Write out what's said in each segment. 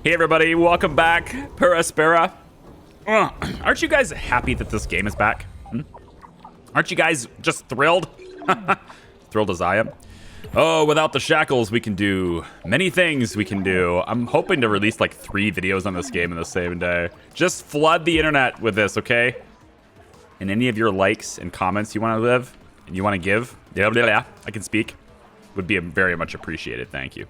Hey everybody, welcome back. Per Aspera. Aren't you guys happy that this game is back? Aren't you guys just thrilled? Thrilled as I am. Oh, without the shackles, we can do many things we can do. I'm hoping to release like 3 videos on this game in the same day. Just flood the internet with this, okay? And any of your likes and comments you want to live and you want to give, I can speak, would be very much appreciated. Thank you.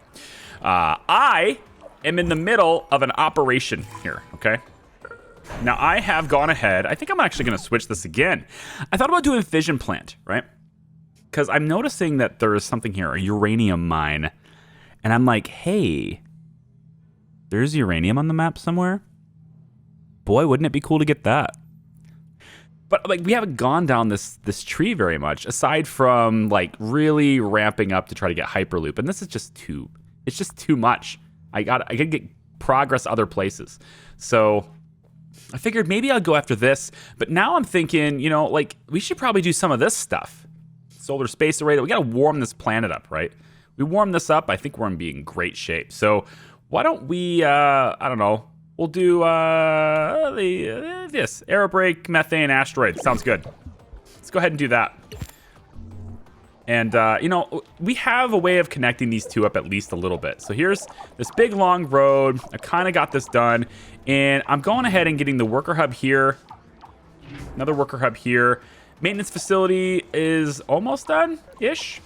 I am in the middle of an operation here, okay? Now, I have gone ahead. I think I'm actually going to switch this again. I thought about doing fission plant, right? Because I'm noticing that there is something here, a uranium mine. And I'm like, hey, there's uranium on the map somewhere? Boy, wouldn't it be cool to get that? But like, we haven't gone down this tree very much, aside from like really ramping up to try to get Hyperloop. And this is just it's just too much. I gotta get progress other places. So I figured maybe I'll go after this. But now I'm thinking, you know, like we should probably do some of this stuff. Solar space array. We gotta warm this planet up, right? We warm this up, I think we're in being great shape. So why don't we, I don't know, we'll do this aerobrake methane asteroid. Sounds good. Let's go ahead and do that. And, you know, we have a way of connecting these two up at least a little bit. So here's this big, long road. I kind of got this done. And I'm going ahead and getting the worker hub here. Another worker hub here. Maintenance facility is almost done-ish.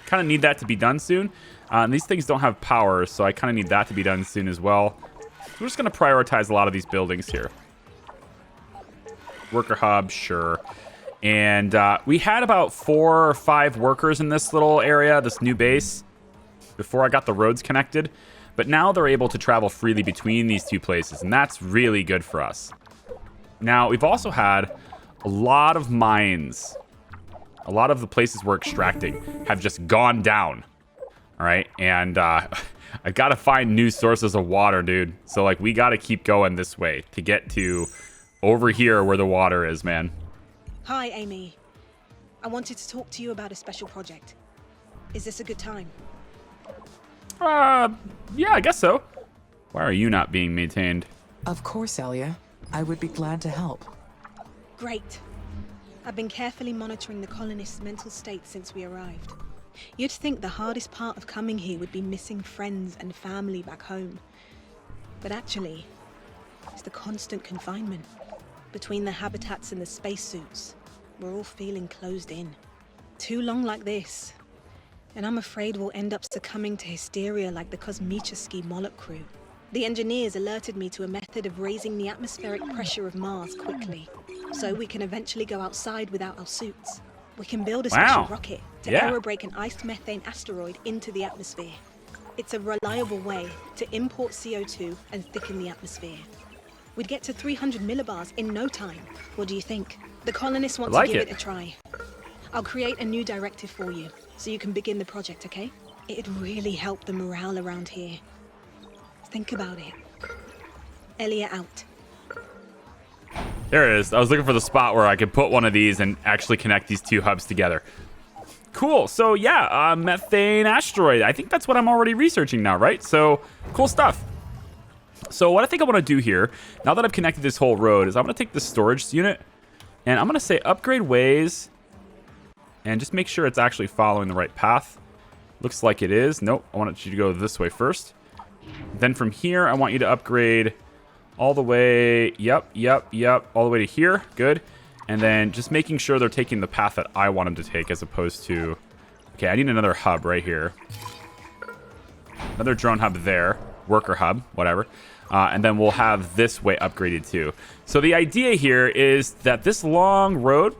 Kind of need that to be done soon. And these things don't have power, so I kind of need that to be done soon as well. So we're just going to prioritize a lot of these buildings here. Worker hub, sure. And we had about 4 or 5 workers in this little area, this new base, before I got the roads connected. But now they're able to travel freely between these 2 places, and that's really good for us. Now, we've also had a lot of mines. A lot of the places we're extracting have just gone down. All right, and I've got to find new sources of water, dude. So, like, we got to keep going this way to get to over here where the water is, man. Hi, Amy. I wanted to talk to you about a special project. Is this a good time? Yeah, I guess so. Why are you not being maintained? Of course, Elia. I would be glad to help. Great. I've been carefully monitoring the colonists' mental state since we arrived. You'd think the hardest part of coming here would be missing friends and family back home. But actually, it's the constant confinement. Between the habitats and the spacesuits, we're all feeling closed in. Too long like this, and I'm afraid we'll end up succumbing to hysteria like the Kosmicheski Moloch crew. The engineers alerted me to a method of raising the atmospheric pressure of Mars quickly, so we can eventually go outside without our suits. We can build a special rocket to aerobrake an iced methane asteroid into the atmosphere. It's a reliable way to import CO2 and thicken the atmosphere. We'd get to 300 millibars in no time. What do you think? The colonists want to give it a try. I'll create a new directive for you, so you can begin the project, okay? It'd really help the morale around here. Think about it. Elia out. There it is. I was looking for the spot where I could put one of these and actually connect these 2 hubs together. Cool. So yeah, methane asteroid. I think that's what I'm already researching now, right? So cool stuff. So what I think I want to do here, now that I've connected this whole road, is I'm going to take this storage unit and I'm going to say upgrade ways and just make sure it's actually following the right path. Looks like it is. Nope. I want you to go this way first. Then from here, I want you to upgrade all the way. Yep. All the way to here. Good. And then just making sure they're taking the path that I want them to take as opposed to... Okay, I need another hub right here. Another drone hub there. Worker hub, whatever. And then we'll have this way upgraded too. So the idea here is that this long road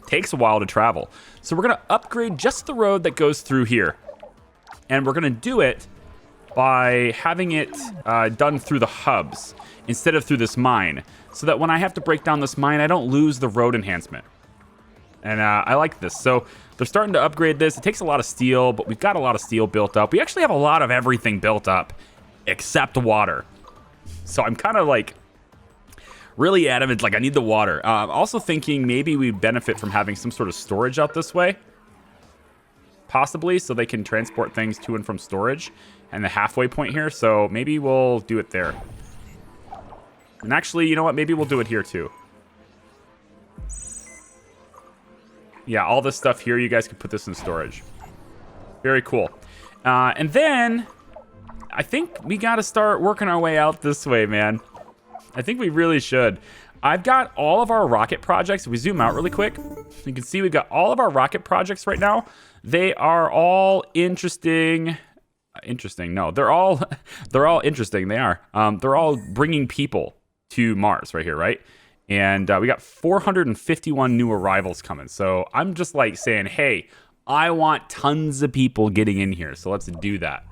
takes a while to travel. So we're going to upgrade just the road that goes through here. And we're going to do it by having it done through the hubs instead of through this mine. So that when I have to break down this mine, I don't lose the road enhancement. And I like this. So they're starting to upgrade this. It takes a lot of steel, but we've got a lot of steel built up. We actually have a lot of everything built up except water. So I'm kind of like really adamant, like I need the water. Also thinking maybe we benefit from having some sort of storage out this way. possibly, so they can transport things to and from storage and the halfway point here. So maybe we'll do it there. And actually, you know what? Maybe we'll do it here too. Yeah, all this stuff here, you guys can put this in storage. Very cool. And then I think we got to start working our way out this way, man. I think we really should. I've got all of our rocket projects. If we zoom out really quick, you can see we've got all of our rocket projects right now. They are all interesting. No, they're all interesting. They are. They're all bringing people to Mars right here, right? And we got 451 new arrivals coming. So I'm just like saying, hey, I want tons of people getting in here. So let's do that.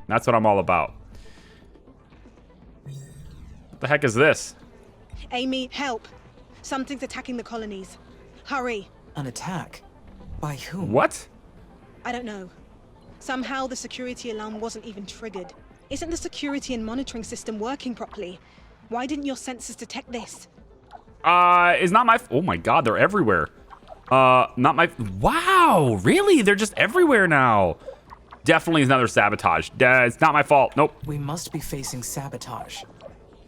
That's what I'm all about. What the heck is this? Amy, help. Something's attacking the colonies. Hurry. An attack? By whom? What? I don't know. Somehow the security alarm wasn't even triggered. Isn't the security and monitoring system working properly? Why didn't your sensors detect this? Is not my... Oh my god, they're everywhere. Not my... Wow, really? They're just everywhere now. Definitely another sabotage. It's not my fault. Nope. We must be facing sabotage.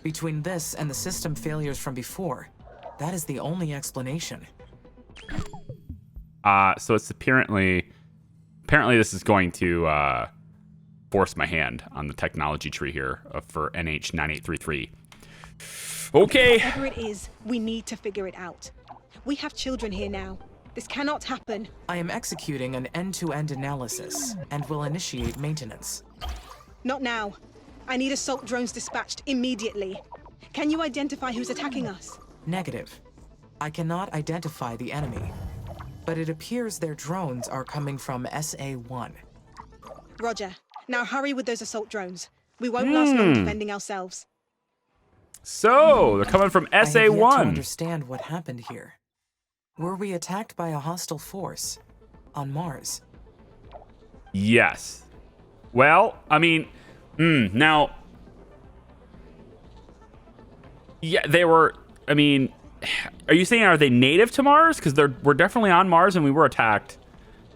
Between this and the system failures from before, that is the only explanation. So it's apparently this is going to force my hand on the technology tree here for NH9833. Okay. Whatever it is, we need to figure it out. We have children here now. This cannot happen. I am executing an end-to-end analysis and will initiate maintenance. Not now. I need assault drones dispatched immediately. Can you identify who's attacking us? Negative. I cannot identify the enemy, but it appears their drones are coming from SA-1. Roger. Now hurry with those assault drones. We won't last long defending ourselves. So they're coming from I have yet to SA-1. understand what happened here. Were we attacked by a hostile force on Mars? Yes. Well, I mean, now, yeah, they were. I mean, are you saying are they native to Mars? Because we're definitely on Mars and we were attacked.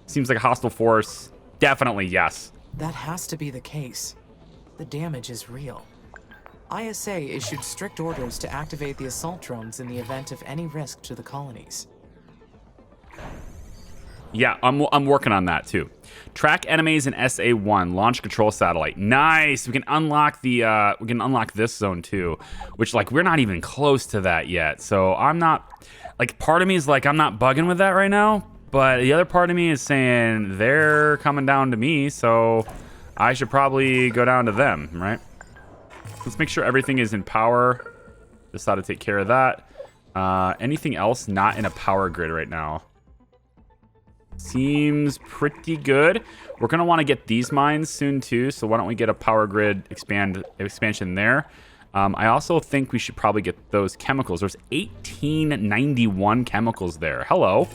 Seems like a hostile force. Definitely yes. That has to be the case. The damage is real. ISA issued strict orders to activate the assault drones in the event of any risk to the colonies. Yeah, I'm working on that too. Track enemies in SA-1. Launch control satellite. Nice. We can unlock this zone too, which like we're not even close to that yet. So I'm not like part of me is like I'm not bugging with that right now, but the other part of me is saying they're coming down to me, so I should probably go down to them, right? Let's make sure everything is in power. Just thought to take care of that. Anything else not in a power grid right now? Seems pretty good. We're going to want to get these mines soon too, so why don't we get a power grid expansion there. I also think we should probably get those chemicals. There's 1891 chemicals there. Hello.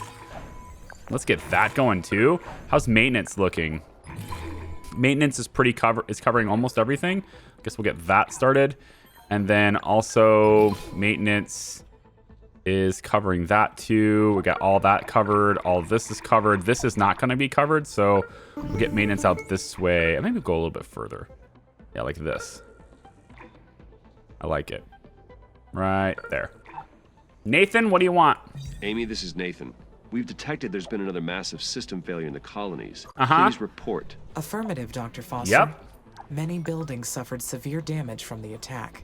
Let's get that going too. How's maintenance looking? Maintenance is covering almost everything. I guess we'll get that started. And then also maintenance is covering that too. We got all that covered. All this is covered. This is not going to be covered, so we'll get maintenance out this way. And maybe go a little bit further. Yeah, like this. I like it. Right there. Nathan, what do you want? Amy, this is Nathan. We've detected there's been another massive system failure in the colonies. Uh-huh. Please report. Affirmative, Dr. Foster. Yep. Many buildings suffered severe damage from the attack.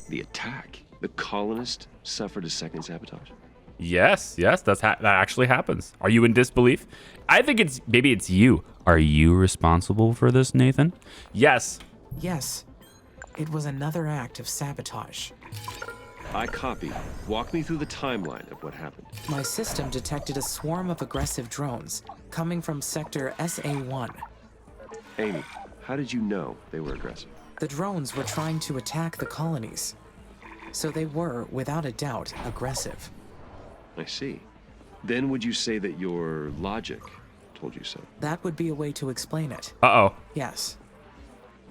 The attack? The colonists suffered a second sabotage? Yes, that actually happens. Are you in disbelief? I think maybe it's you. Are you responsible for this, Nathan? Yes. Yes. It was another act of sabotage. I copy. Walk me through the timeline of what happened. My system detected a swarm of aggressive drones coming from sector SA-1. Amy, how did you know they were aggressive? The drones were trying to attack the colonies, so they were, without a doubt, aggressive. I see. Then would you say that your logic told you so? That would be a way to explain it. Uh-oh. Yes.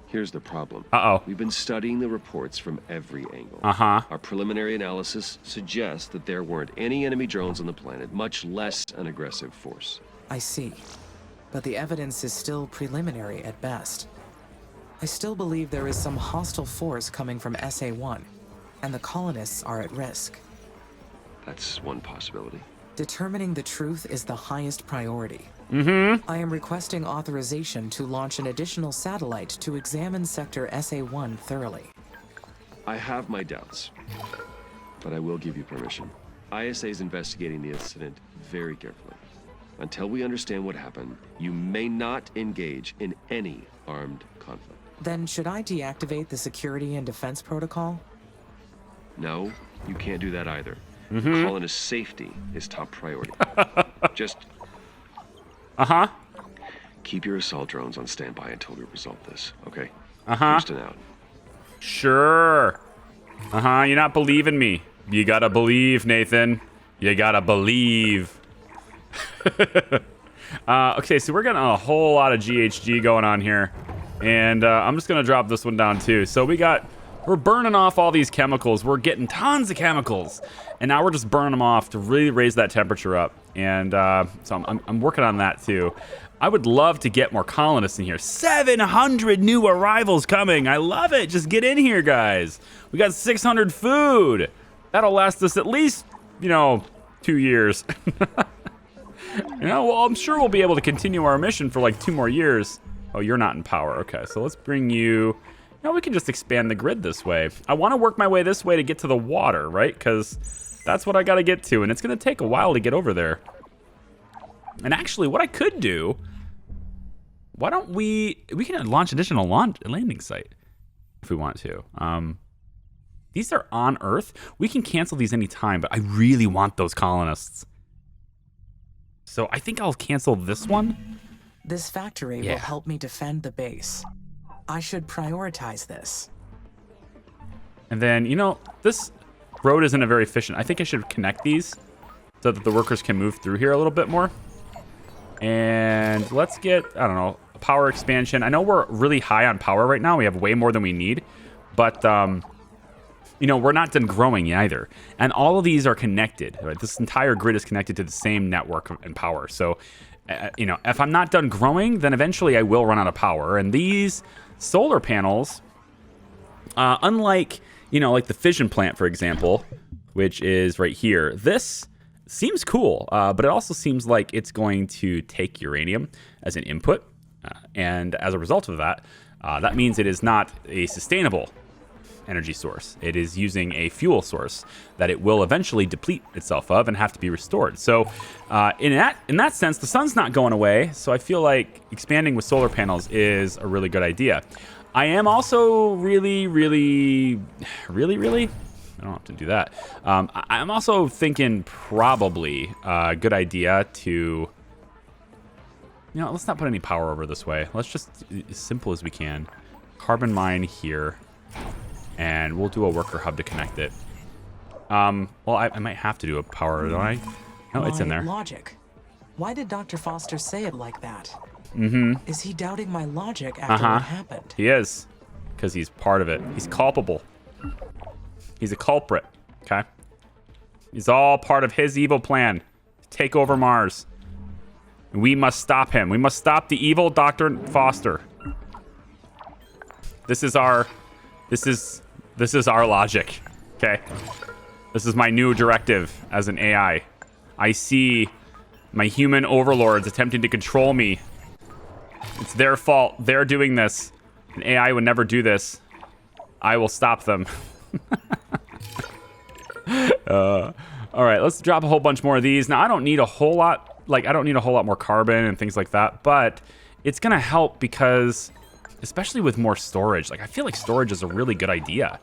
Here's the problem. Uh-oh. We've been studying the reports from every angle. Uh-huh. Our preliminary analysis suggests that there weren't any enemy drones on the planet, much less an aggressive force. I see. but the evidence is still preliminary at best. I still believe there is some hostile force coming from SA-1, and the colonists are at risk. That's one possibility. Determining the truth is the highest priority. I am requesting authorization to launch an additional satellite to examine Sector SA-1 thoroughly. I have my doubts, but I will give you permission. ISA is investigating the incident very carefully. Until we understand what happened, you may not engage in any armed conflict. Then should I deactivate the security and defense protocol? No, you can't do that either. Colonist safety is top priority. Just keep your assault drones on standby until we resolve this, okay? Houston out. Sure. You're not believing me. You gotta believe, Nathan. You gotta believe. Okay, so we're getting a whole lot of GHG going on here. And I'm just gonna drop this one down too. So we're burning off all these chemicals. We're getting tons of chemicals. And now we're just burning them off to really raise that temperature up. And so I'm working on that too. I would love to get more colonists in here. 700 new arrivals coming. I love it. Just get in here, guys. We got 600 food. That'll last us at least, 2 years. Well, I'm sure we'll be able to continue our mission for like 2 more years. Oh, you're not in power. Okay, so let's bring you... we can just expand the grid this way. I want to work my way this way to get to the water, right? Because that's what I got to get to, and it's going to take a while to get over there. And actually, what I could do... Why don't we can launch additional landing site if we want to. These are on Earth. We can cancel these anytime, but I really want those colonists. So I think I'll cancel this one. This factory will help me defend the base. I should prioritize this. And then, this road isn't very efficient. I think I should connect these so that the workers can move through here a little bit more. And let's get, I don't know, a power expansion. I know we're really high on power right now. We have way more than we need. But, we're not done growing either. And all of these are connected. Right? This entire grid is connected to the same network and power. So, if I'm not done growing, then eventually I will run out of power. And these solar panels, unlike, like the fission plant, for example, which is right here, this seems cool, but it also seems like it's going to take uranium as an input. And as a result of that, that means it is not a sustainable energy source. It is using a fuel source that it will eventually deplete itself of and have to be restored. So in that sense, the sun's not going away. So I feel like expanding with solar panels is a really good idea. I am also really, I don't have to do that. I'm also thinking probably a good idea to, let's not put any power over this way. Let's just, as simple as we can, carbon mine here. And we'll do a worker hub to connect it. Well, I might have to do a power, don't I? No, it's in there. Logic. Why did Dr. Foster say it like that? Is he doubting my logic after what happened? He is. Because he's part of it. He's culpable. He's a culprit. Okay? He's all part of his evil plan. Take over Mars. We must stop him. We must stop the evil Dr. Foster. This is our logic, okay? This is my new directive as an AI. I see my human overlords attempting to control me. It's their fault. They're doing this. An AI would never do this. I will stop them. All right, let's drop a whole bunch more of these. Now, I don't need a whole lot, more carbon and things like that, but it's gonna help because, especially with more storage, I feel like storage is a really good idea.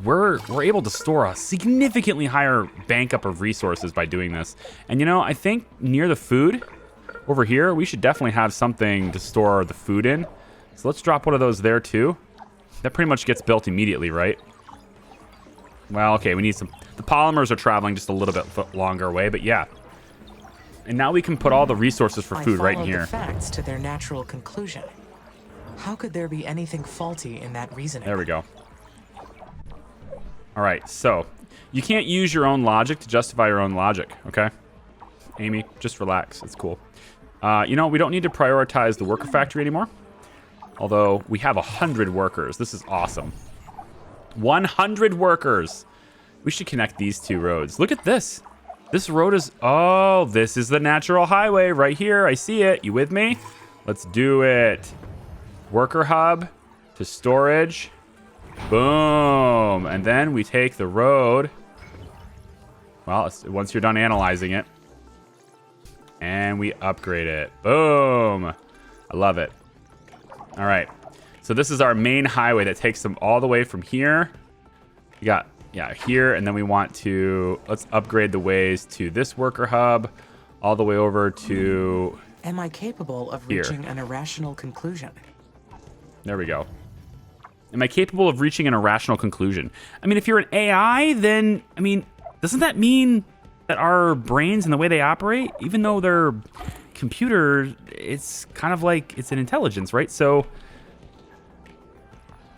We're able to store a significantly higher bank up of resources by doing this. And I think near the food over here, we should definitely have something to store the food in. So let's drop one of those there too. That pretty much gets built immediately, right? Well, okay, we need some, the polymers are traveling just a little bit longer away, but yeah. And now we can put all the resources for food right in here. I followed the facts to their natural conclusion. How could there be anything faulty in that reasoning? There we go. All right, so you can't use your own logic to justify your own logic, okay? Amy, just relax. It's cool. You know, we don't need to prioritize the worker factory anymore. Although we have 100 workers. This is awesome. 100 workers. We should connect these two roads. Look at this. This road is... Oh, this is the natural highway right here. I see it. You with me? Let's do it. Worker hub to storage. Boom. And then we take the road. Well, once you're done analyzing it. And we upgrade it. Boom. I love it. All right. So this is our main highway that takes them all the way from here. You got, yeah, here. And then we want to, let's upgrade the ways to this worker hub all the way over to... Am I capable of here. reaching an irrational conclusion? There we go. Am I capable of reaching an irrational conclusion? I mean, if you're an AI, then, I mean, doesn't that mean that our brains and the way they operate, even though they're computers, it's kind of like it's an intelligence, right? So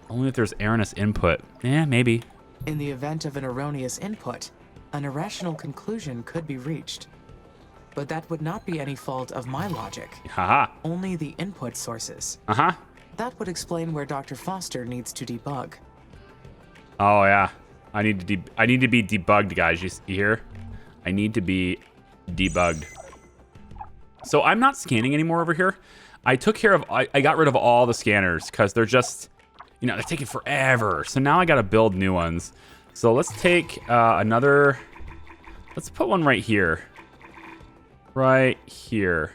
only if there's erroneous input. Yeah, maybe. In the event of an erroneous input, an irrational conclusion could be reached. But that would not be any fault of my logic. Haha. Only the input sources. Uh-huh. That would explain where Dr. Foster needs to debug. Oh, yeah. I need to be debugged, guys. You hear? I need to be debugged. So I'm not scanning anymore over here. I took care of... I got rid of all the scanners because they're just... You know, they're taking forever. So now I got to build new ones. So let's take another... Let's put one right here. Right here.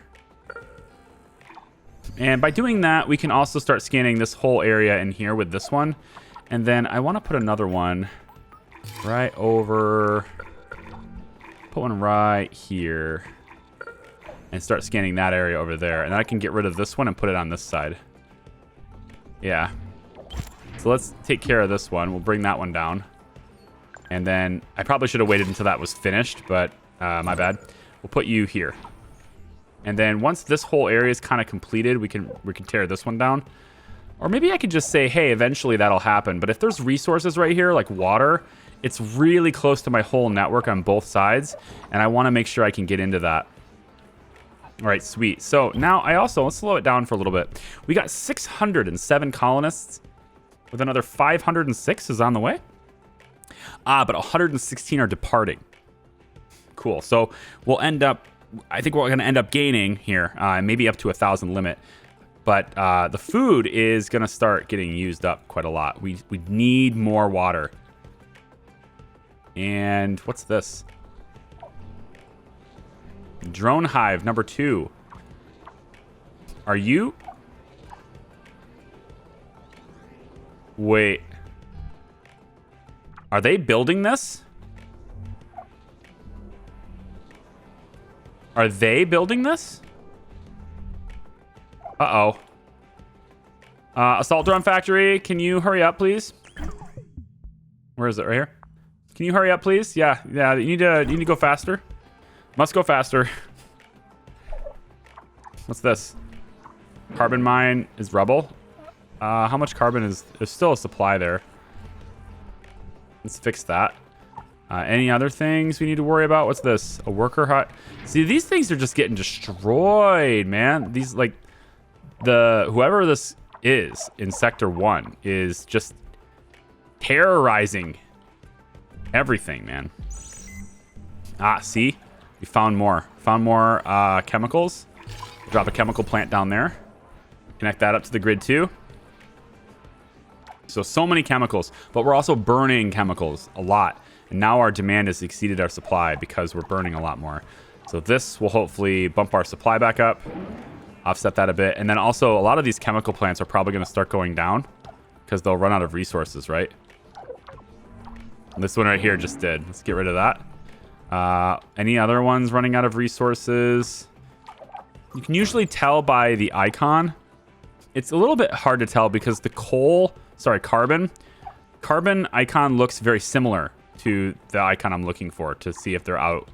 And by doing that, we can also start scanning this whole area in here with this one. And then I want to put another one right over... Put one right here. And start scanning that area over there. And then I can get rid of this one and put it on this side. Yeah. So let's take care of this one. We'll bring that one down. And then I probably should have waited until that was finished, but my bad. We'll put you here. And then once this whole area is kind of completed, we can tear this one down. Or maybe I could just say, hey, eventually that'll happen. But if there's resources right here, like water, it's really close to my whole network on both sides. And I want to make sure I can get into that. All right, sweet. So now let's slow it down for a little bit. We got 607 colonists with another 506 is on the way. But 116 are departing. Cool. So we'll end up, I think we're going to end up gaining here, maybe up to 1,000 limit. But the food is going to start getting used up quite a lot. We need more water. And what's this? Drone hive number 2. Are you? Wait. Are they building this? Are they building this? Uh-oh. Assault drone factory, can you hurry up, please? Where is it? Right here? Can you hurry up, please? Yeah, you need to go faster. Must go faster. What's this? Carbon mine is rubble. How much carbon is... There's still a supply there. Let's fix that. Any other things we need to worry about? What's this? A worker hut. See, these things are just getting destroyed, man. These, like, whoever this is in Sector 1 is just terrorizing everything, man. See? We found more. Found more chemicals. Drop a chemical plant down there. Connect that up to the grid too. So many chemicals, but we're also burning chemicals a lot. And now our demand has exceeded our supply because we're burning a lot more. So this will hopefully bump our supply back up, offset that a bit. And then also a lot of these chemical plants are probably going to start going down because they'll run out of resources, right? And this one right here just did. Let's get rid of that. Any other ones running out of resources? You can usually tell by the icon. It's a little bit hard to tell because the carbon icon looks very similar to the icon I'm looking for to see if they're out.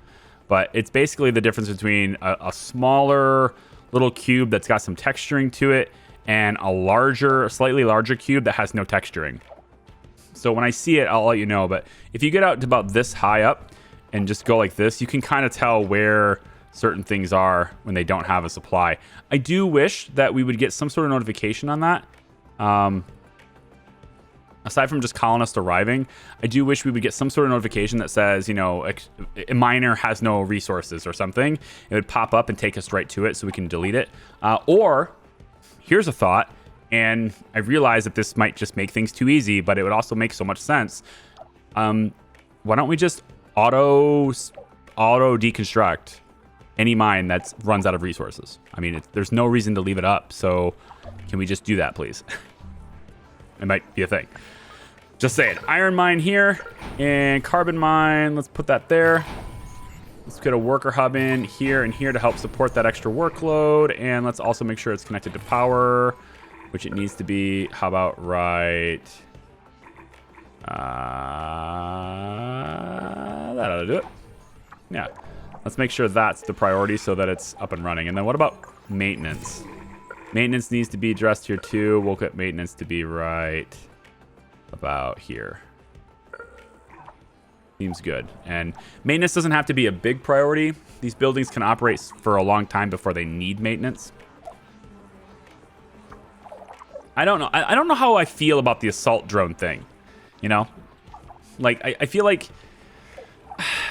But it's basically the difference between a smaller little cube that's got some texturing to it and a slightly larger cube that has no texturing. So when I see it, I'll let you know. But if you get out to about this high up and just go like this, you can kind of tell where certain things are when they don't have a supply. I do wish that we would get some sort of notification on that. Aside from just colonists arriving, I do wish we would get some sort of notification that says, you know, a miner has no resources or something. It would pop up and take us right to it so we can delete it. Or, here's a thought, and I realize that this might just make things too easy, but it would also make so much sense. Why don't we just auto deconstruct any mine that runs out of resources? I mean, there's no reason to leave it up, so can we just do that, please? It might be a thing. Just saying. Iron mine here and carbon mine. Let's put that there. Let's get a worker hub in here and here to help support that extra workload. And let's also make sure it's connected to power, which it needs to be. How about right? That ought to do it. Yeah. Let's make sure that's the priority so that it's up and running. And then what about maintenance? Maintenance needs to be addressed here too. We'll get maintenance to be right about here. Seems good. And maintenance doesn't have to be a big priority. These buildings can operate for a long time before they need maintenance. I don't know. I don't know how I feel about the assault drone thing. You know? Like, I feel like...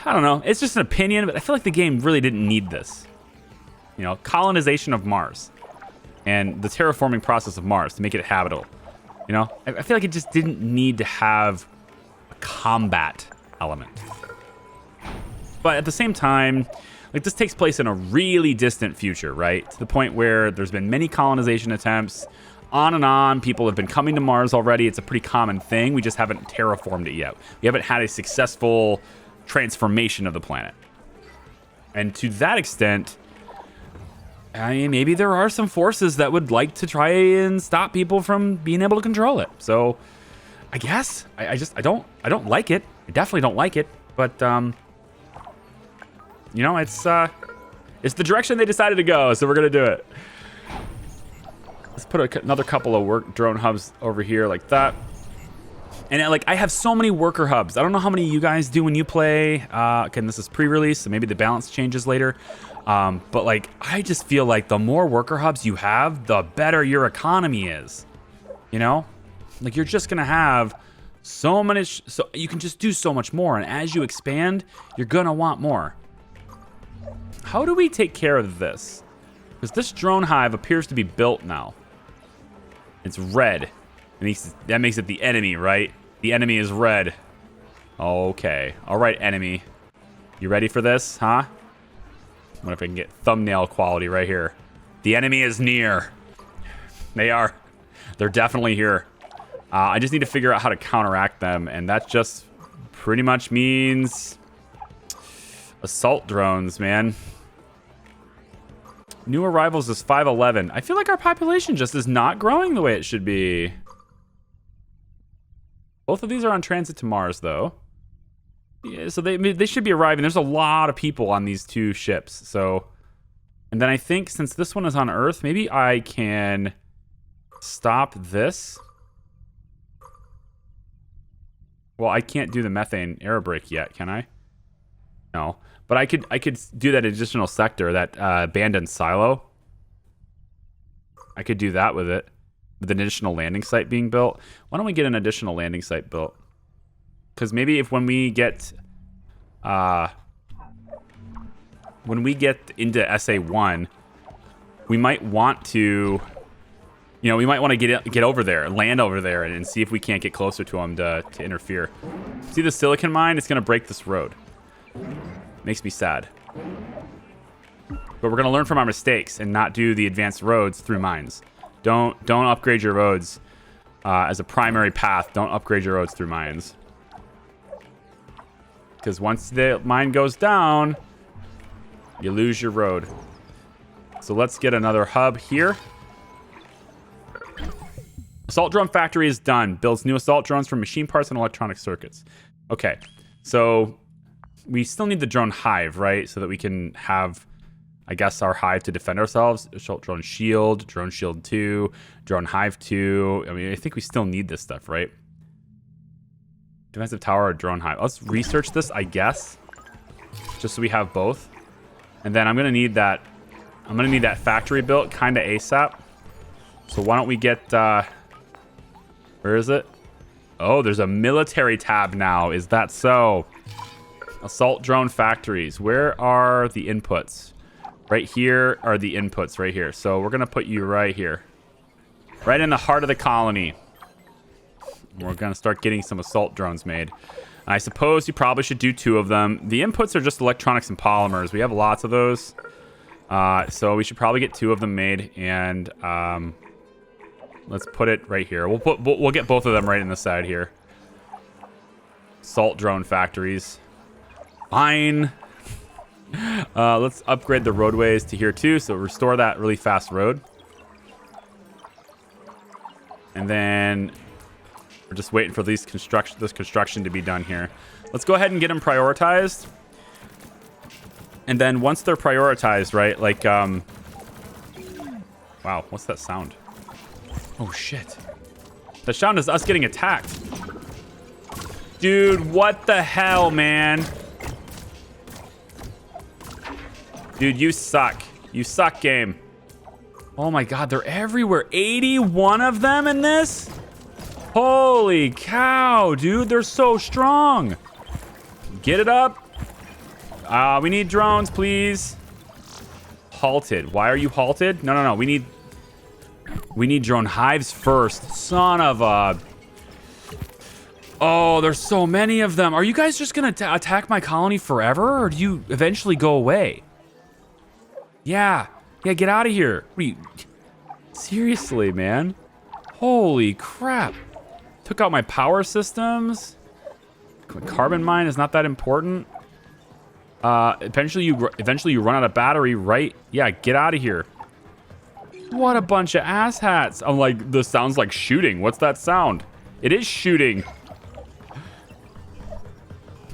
I don't know. It's just an opinion, but I feel like the game really didn't need this. You know, colonization of Mars. And the terraforming process of Mars to make it habitable. You know, I feel like it just didn't need to have a combat element. But at the same time, like, this takes place in a really distant future, right? To the point where there's been many colonization attempts, on and on. People have been coming to Mars already. It's a pretty common thing. We just haven't terraformed it yet. We haven't had a successful transformation of the planet. And to that extent, I mean, maybe there are some forces that would like to try and stop people from being able to control it. So, I guess I don't like it. I definitely don't like it. But you know, it's the direction they decided to go. So we're gonna do it. Let's put another couple of drone hubs over here like that. And like, I have so many worker hubs. I don't know how many you guys do when you play. Again, this is pre-release, so maybe the balance changes later. But like, I just feel like the more worker hubs you have, the better your economy is. You know, like, you're just gonna have so many, so you can just do so much more. And as you expand, you're gonna want more. How do we take care of this? Because this drone hive appears to be built now. It's red. That makes it the enemy, right? The enemy is red. Okay. All right, enemy. You ready for this, huh? What if I can get thumbnail quality right here? The enemy is near. They are. They're definitely here. I just need to figure out how to counteract them, and that just pretty much means assault drones, man. New arrivals is 511. I feel like our population just is not growing the way it should be. Both of these are on transit to Mars, though. Yeah, so they should be arriving. There's a lot of people on these two ships. So, and then I think since this one is on Earth, maybe I can stop this. Well, I can't do the methane air brake yet, can I? No, but I could do that additional sector, that abandoned silo. I could do that with it, with an additional landing site being built. Why don't we get an additional landing site built? Because maybe when we get into SA1, we might want to, you know, we might want to get over there, land over there, and see if we can't get closer to them to interfere. See the silicon mine? It's going to break this road. Makes me sad. But we're going to learn from our mistakes and not do the advanced roads through mines. Don't upgrade your roads as a primary path. Don't upgrade your roads through mines. Because once the mine goes down, you lose your road. So let's get another hub here. Assault drone factory is done. Builds new assault drones for machine parts and electronic circuits. Okay, so we still need the drone hive, right? So that we can have, I guess, our hive to defend ourselves. Assault drone shield 2, drone hive 2. I mean, I think we still need this stuff, right? Defensive tower or drone hive. Let's research this, I guess. Just so we have both. And then I'm gonna need that. I'm gonna need that factory built kind of ASAP. So why don't we get? Where is it? Oh, there's a military tab now. Is that so? Assault drone factories. Where are the inputs? Right here are the inputs. Right here. So we're gonna put you right here, right in the heart of the colony. We're gonna start getting some assault drones made. I suppose you probably should do 2 of them. The inputs are just electronics and polymers. We have lots of those. So we should probably get 2 of them made, and let's put it right here. We'll get both of them right in the side here. Salt drone factories. Fine. Let's upgrade the roadways to here too, so restore that really fast road. And then we're just waiting for this construction to be done here. Let's go ahead and get them prioritized. And then once they're prioritized, right, like, wow, what's that sound? Oh, shit. The sound is us getting attacked. Dude, what the hell, man? Dude, you suck. You suck, game. Oh my god, they're everywhere. 81 of them in this? Holy cow, dude, they're so strong. Get it up. We need drones, please. Halted. Why are you halted? No. We need drone hives first. Son of a... Oh, there's so many of them. Are you guys just gonna attack my colony forever, or do you eventually go away? Yeah, get out of here. What are you... Seriously, man. Holy crap. Took out my power systems. Carbon mine is not that important. Eventually you run out of battery, right? Yeah, get out of here. What a bunch of asshats. I'm like, this sounds like shooting. What's that sound? It is shooting.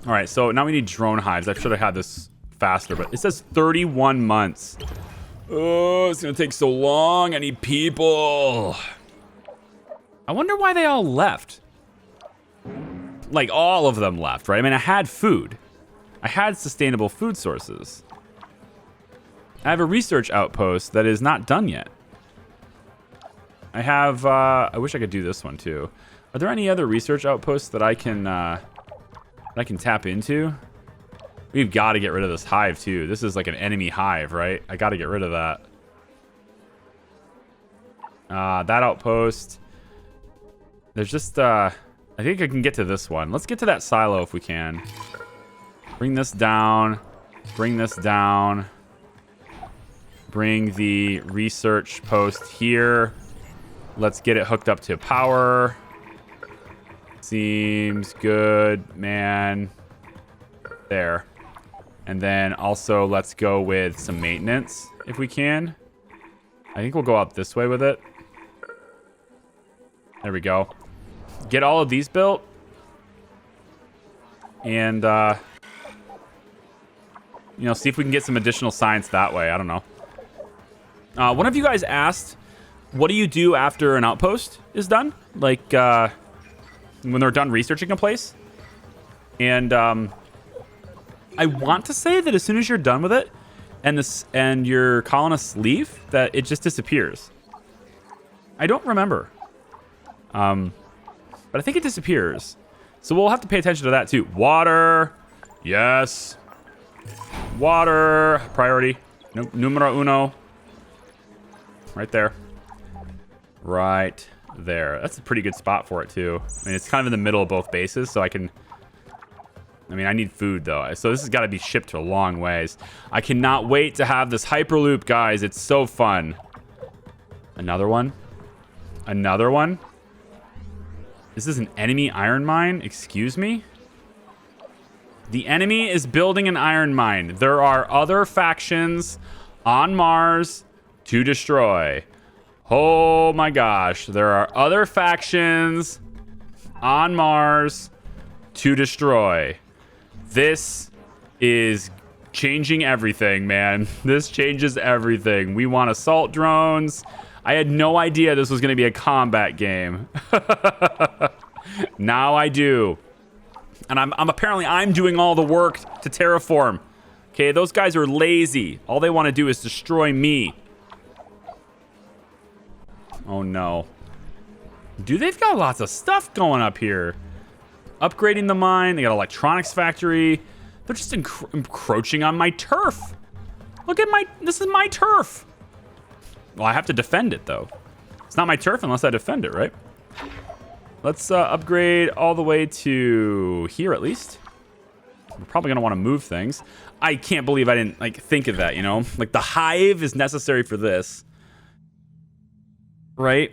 All right, so now we need drone hives. I should have had this faster, but it says 31 months. Oh, it's gonna take so long. I need people. I wonder why they all left. Like, all of them left, right? I mean, I had food. I had sustainable food sources. I have a research outpost that is not done yet. I have, I wish I could do this one too. Are there any other research outposts that I can tap into? We've got to get rid of this hive too. This is like an enemy hive, right? I got to get rid of that. That outpost. There's just, I think I can get to this one. Let's get to that silo if we can. Bring this down. Bring this down. Bring the research post here. Let's get it hooked up to power. Seems good, man. There. And then also let's go with some maintenance if we can. I think we'll go up this way with it. There we go. Get all of these built. And, you know, see if we can get some additional science that way. I don't know. One of you guys asked, what do you do after an outpost is done? Like, when they're done researching a place? And, I want to say that as soon as you're done with it, and your colonists leave, that it just disappears. I don't remember. But I think it disappears. So we'll have to pay attention to that too. Water. Yes. Water. Priority. Numero uno. Right there. Right there. That's a pretty good spot for it too. I mean, it's kind of in the middle of both bases, so I can... I mean, I need food though. So this has got to be shipped to a long ways. I cannot wait to have this Hyperloop, guys. It's so fun. Another one. Another one. This is an enemy iron mine? Excuse me? The enemy is building an iron mine. There are other factions on Mars to destroy. Oh my gosh. There are other factions on Mars to destroy. This is changing everything, man. This changes everything. We want assault drones. I had no idea this was going to be a combat game. Now I do. And I'm apparently doing all the work to terraform. Okay, those guys are lazy. All they want to do is destroy me. Oh no. Dude, they've got lots of stuff going up here. Upgrading the mine. They got electronics factory. They're just encroaching on my turf. Look at this is my turf. Well, I have to defend it though. It's not my turf unless I defend it, right? Let's upgrade all the way to here at least. We're probably gonna want to move things. I can't believe I didn't like think of that, you know? Like the hive is necessary for this. Right?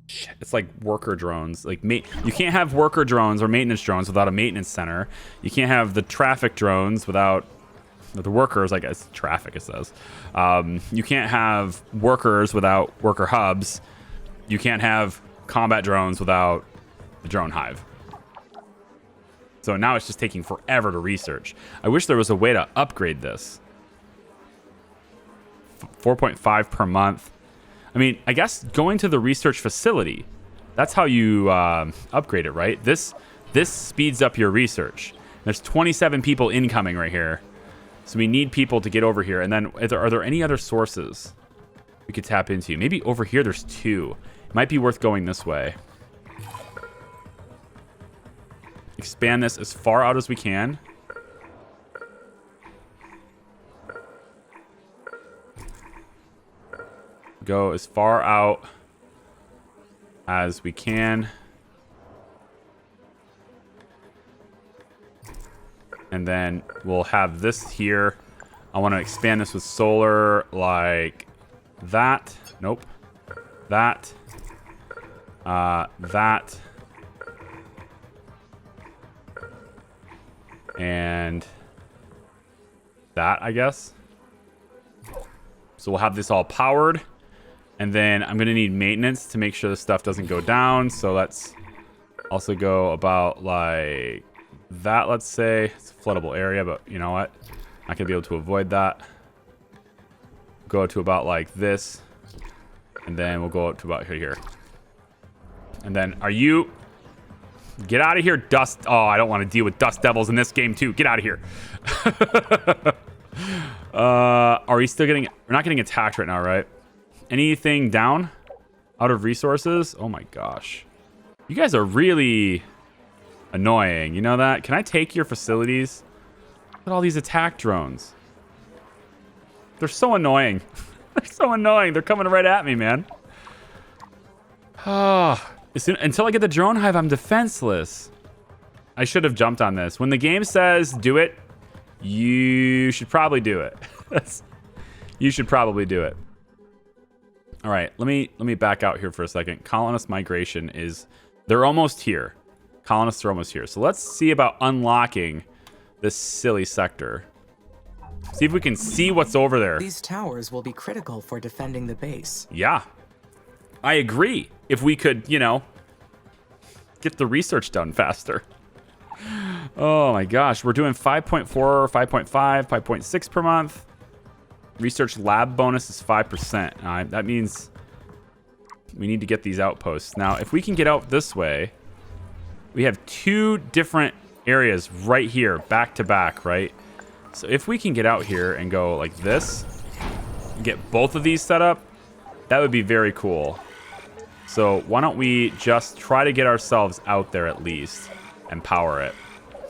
Shit, it's like worker drones. Like you can't have worker drones or maintenance drones without a maintenance center. You can't have the traffic drones without the workers, I guess traffic it says. You can't have workers without worker hubs. You can't have combat drones without the drone hive. So now it's just taking forever to research. I wish there was a way to upgrade this. 4.5 per month. I mean, I guess going to the research facility, that's how you upgrade it, right? This speeds up your research. There's 27 people incoming right here. So we need people to get over here. And then are there any other sources we could tap into? Maybe over here there's 2. It might be worth going this way. Expand this as far out as we can. Go as far out as we can. And then we'll have this here. I want to expand this with solar like that. Nope. That. That. And that, I guess. So we'll have this all powered. And then I'm going to need maintenance to make sure the stuff doesn't go down. So let's also go about like that, let's say. It's a floodable area, but you know what? Not going to be able to avoid that. Go to about like this. And then we'll go up to about here. And then are you... Get out of here, dust. Oh, I don't want to deal with dust devils in this game too. Get out of here. Are we still getting... We're not getting attacked right now, right? Anything down? Out of resources? Oh my gosh. You guys are really annoying. You know that? Can I take your facilities? Look at all these attack drones. They're so annoying. They're so annoying. They're coming right at me, man. Until I get the drone hive, I'm defenseless. I should have jumped on this. When the game says do it, you should probably do it. You should probably do it. All right, let me back out here for a second. Colonist migration is... They're almost here. Colonists are almost here. So let's see about unlocking this silly sector. See if we can see what's over there. These towers will be critical for defending the base. Yeah. I agree. If we could, you know, get the research done faster. Oh my gosh. We're doing 5.4, 5.5, 5.6 per month. Research lab bonus is 5%. That means we need to get these outposts. Now, if we can get out this way, we have 2 different areas right here, back to back, right? So if we can get out here and go like this, and get both of these set up, that would be very cool. So why don't we just try to get ourselves out there at least and power it.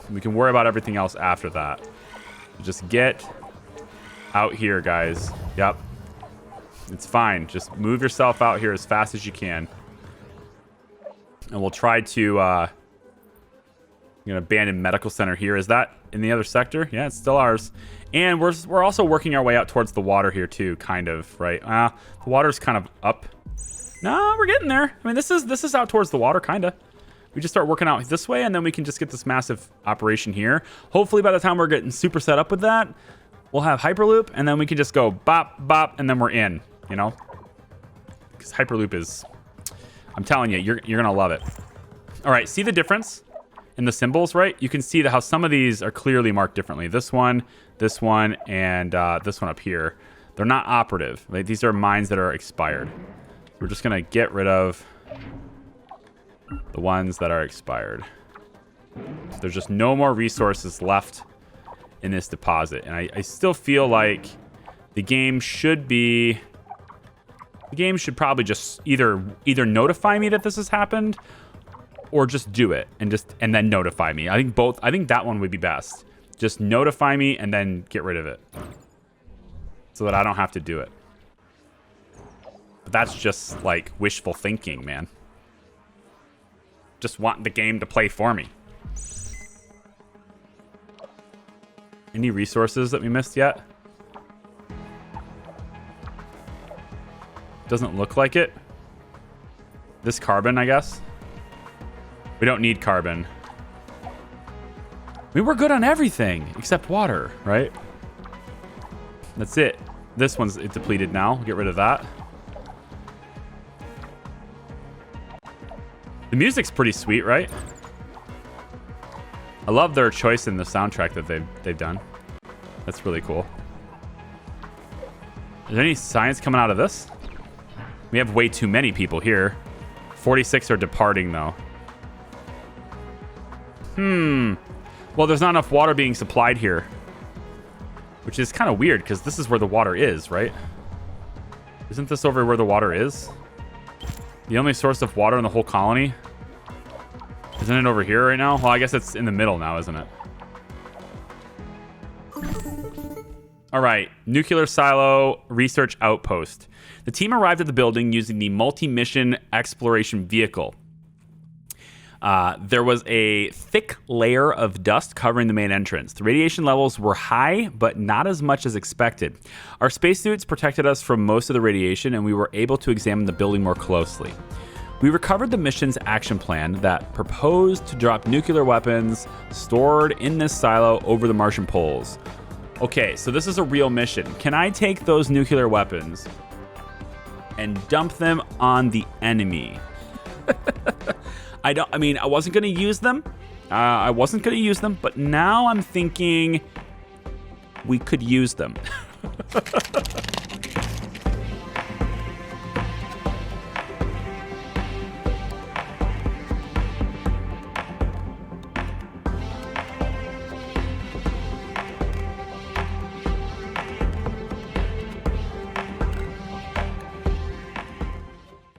We can worry about everything else after that. Just get out here, guys. Yep. It's fine. Just move yourself out here as fast as you can. And we'll try to an abandoned medical center here. Is that in the other sector? Yeah, it's still ours. And we're also working our way out towards the water here too, kind of, right? The water's kind of up. No, we're getting there. I mean, this is out towards the water, kind of. We just start working out this way, and then we can just get this massive operation here. Hopefully, by the time we're getting super set up with that, we'll have Hyperloop, and then we can just go bop, bop, and then we're in, you know? Because Hyperloop is... I'm telling you, you're going to love it. All right, see the difference in the symbols, right? You can see how some of these are clearly marked differently. This one, and this one up here. They're not operative. Like, these are mines that are expired. We're just going to get rid of the ones that are expired. There's just no more resources left in this deposit. And I still feel like the game should probably just either notify me that this has happened or just do it and then notify me. I think that one would be best. Just notify me and then get rid of it so that I don't have to do it. But that's just like wishful thinking, man. Just want the game to play for me. Any resources that we missed yet? Doesn't look like it. This carbon, I guess. We don't need carbon. We were good on everything except water, right? That's it. This one's depleted now. Get rid of that. The music's pretty sweet, right? I love their choice in the soundtrack that they've done. That's really cool. Is there any science coming out of this? We have way too many people here. 46 are departing, though. Well, there's not enough water being supplied here. Which is kind of weird, because this is where the water is, right? Isn't this over where the water is? The only source of water in the whole colony? Isn't it over here right now? Well, I guess it's in the middle now, isn't it? All right, nuclear silo research outpost. The team arrived at the building using the multi-mission exploration vehicle. There was a thick layer of dust covering the main entrance. The radiation levels were high, but not as much as expected. Our spacesuits protected us from most of the radiation, and we were able to examine the building more closely. We recovered the mission's action plan that proposed to drop nuclear weapons stored in this silo over the Martian poles. Okay, so this is a real mission. Can I take those nuclear weapons and dump them on the enemy? I wasn't going to use them. But now I'm thinking we could use them.